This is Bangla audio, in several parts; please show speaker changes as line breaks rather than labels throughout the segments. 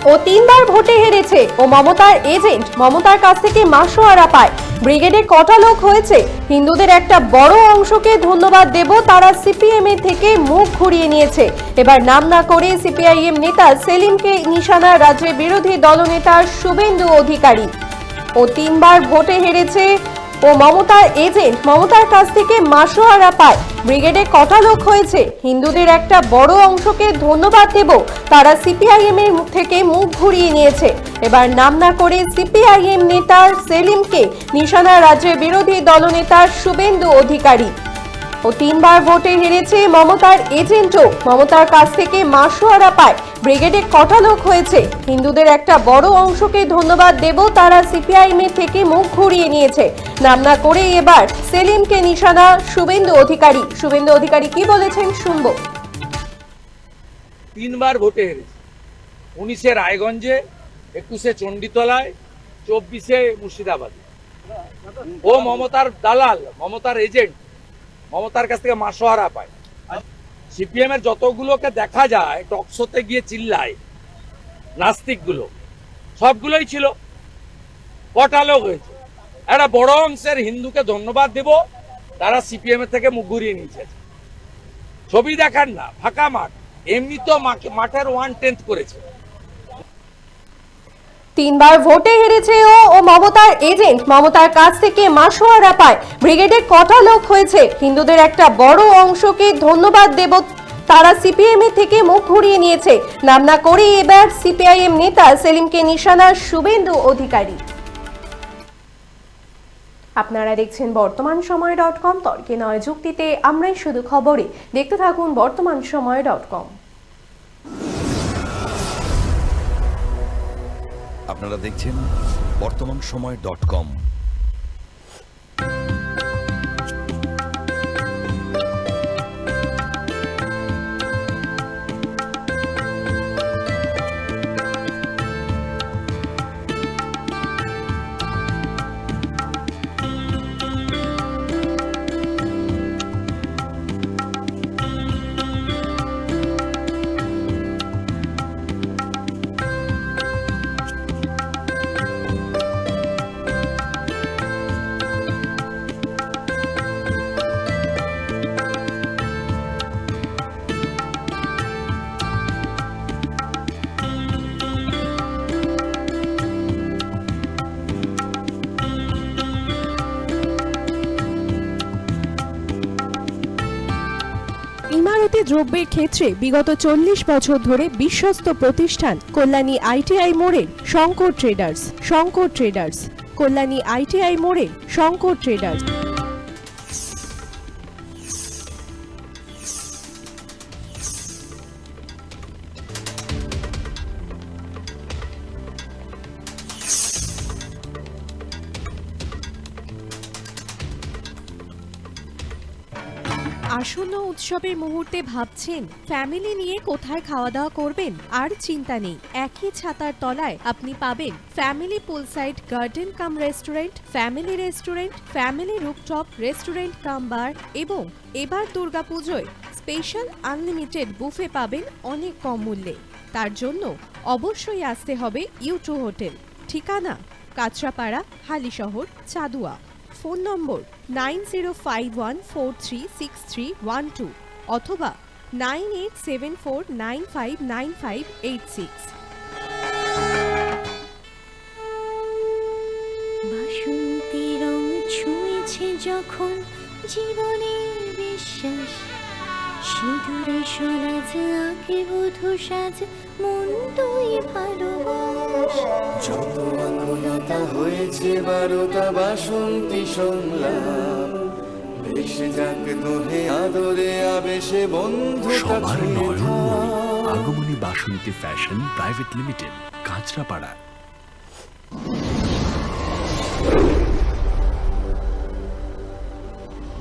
ও 3বার ভোটে হেরেছে ও মমতার এজেন্ট মমতার কাছ থেকে মাসোয়ারা পায়। ব্রিগেডে কটা লোক হয়েছে? হিন্দুদের একটা বড় অংশকে ধন্যবাদ দেব, তারা সিপিএম এর থেকে মুখ ঘুরিয়ে নিয়েছে। এবার নাম না করে সিপিআইএম নেতা সেলিমকে নিশানা রাজ্যের বিরোধী দলনেতা শুভেন্দু অধিকারী। ও 3বার ভোটে হেরেছে ও মমতার এজেন্ট মমতার কাছ থেকে মাসোয়ারা পায়। ব্রিগেডে কটা লোক হয়েছে? হিন্দুদের একটা বড় অংশকে ধন্যবাদ দেব, তারা সিপিআইএম এর থেকে মুখ ঘুরিয়ে নিয়েছে। এবার নাম না করে সিপিআইএম নেতা সেলিমকে নিশানা রাজ্যের বিরোধী দলনেতা শুভেন্দু অধিকারী। ও 3বার ভোটে হেরেছে মমতার এজেন্টও মমতার কাছ থেকে মাসোয়ারা পায়। ব্রিগেডে কটা লোক হয়েছে? হিন্দুদের একটা বড় অংশকে ধন্যবাদ দেব, তারা সিপিআইএম এর থেকে মুখ ঘুরিয়ে নিয়েছে। নাম না করে এবার সেলিমকে নিশানা শুভেন্দু অধিকারী। শুভেন্দু অধিকারী কি বলেছেন শুনবো।
3বার ভোটে হেরেছে। 19-এ রায়গঞ্জে, 21-এ চণ্ডীতলায়, 24-এ মুর্শিদাবাদে। ও মমতার দালাল, মমতার এজেন্ট, মমতার কাছ থেকে মাসোয়ারা পায়। সিপিএম এর যতগুলোকে দেখা যায় টকশোতে গিয়ে চিল্লায়, নাস্তিকগুলো সবগুলোই ছিল। কটা লোক হয়েছে? একটা বড় অংশের হিন্দুকে ধন্যবাদ দেব, তারা সিপিএম এর থেকে মুখ ঘুরিয়ে নিয়েছে। ছবি দেখান না, ফাঁকা মাঠ, এমনি তো মাঠের 1/10 করেছে।
3বার ভোটে হেরেছে ও মমতার এজেন্ট মমতার কাছ থেকে মাসোয়ারা পায়। ব্রিগেডে কটা লোক হয়েছে? হিন্দুদের একটা বড় অংশকে ধন্যবাদ দেব, তারা সিপিএম এর থেকে মুখ ঘুরিয়ে নিয়েছে। নাম না করে এবার সিপিআইএম নেতা সেলিমকে নিশানা শুভেন্দু অধিকারী। আপনারা দেখছেন বর্তমানসময়.com, তর্কে নয় যুক্তিতে আমরাই শুধু খবরে। দেখতে থাকুন বর্তমানসময়.com।
আপনারা দেখছেন বর্তমানসময়.com।
ইমারতি দ্রব্যের ক্ষেত্রে বিগত 40 বছর ধরে বিশ্বস্ত প্রতিষ্ঠান কল্যাণী আইটিআই মোড়ের Shankar traders. Shankar traders, Kalyani ITI মোড়ের শঙ্কর ট্রেডার্স। আসন্ন উৎসবের মুহূর্তে ভাবছেন ফ্যামিলি নিয়ে কোথায় খাওয়া দাওয়া করবেন? আর চিন্তা নেই, একই ছাতার তলায় আপনি পাবেন family poolside garden cum restaurant, family rooftop restaurant cum bar এবং এবার দুর্গাপুজোয় স্পেশাল আনলিমিটেড বুফে পাবেন অনেক কম মূল্যে। তার জন্য অবশ্যই আসতে হবে ইউ2 হোটেল। ঠিকানা কাঁচরাপাড়া, হালিশহর, চাদুয়া। ফোন নম্বর 9051436312 অথবা 9874959586।
বাসন্তী রং ছুঁয়েছে যখন জীবনের বিশ্বাস, সিঁদুরে সরাজ আঁকে বধূ সাজ, মন তুই ভালোবাস।
যত আকুলতা হয়েছে বারোটা বাসন্তী সংলাপ, ভেসে যাক দোহে আদরে আবেশে বন্ধু।
সবার Nayanmoni Agomoni Basanti fashion private limited, Kanchrapara.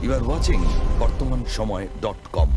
You are watching বর্তমানসময়.com।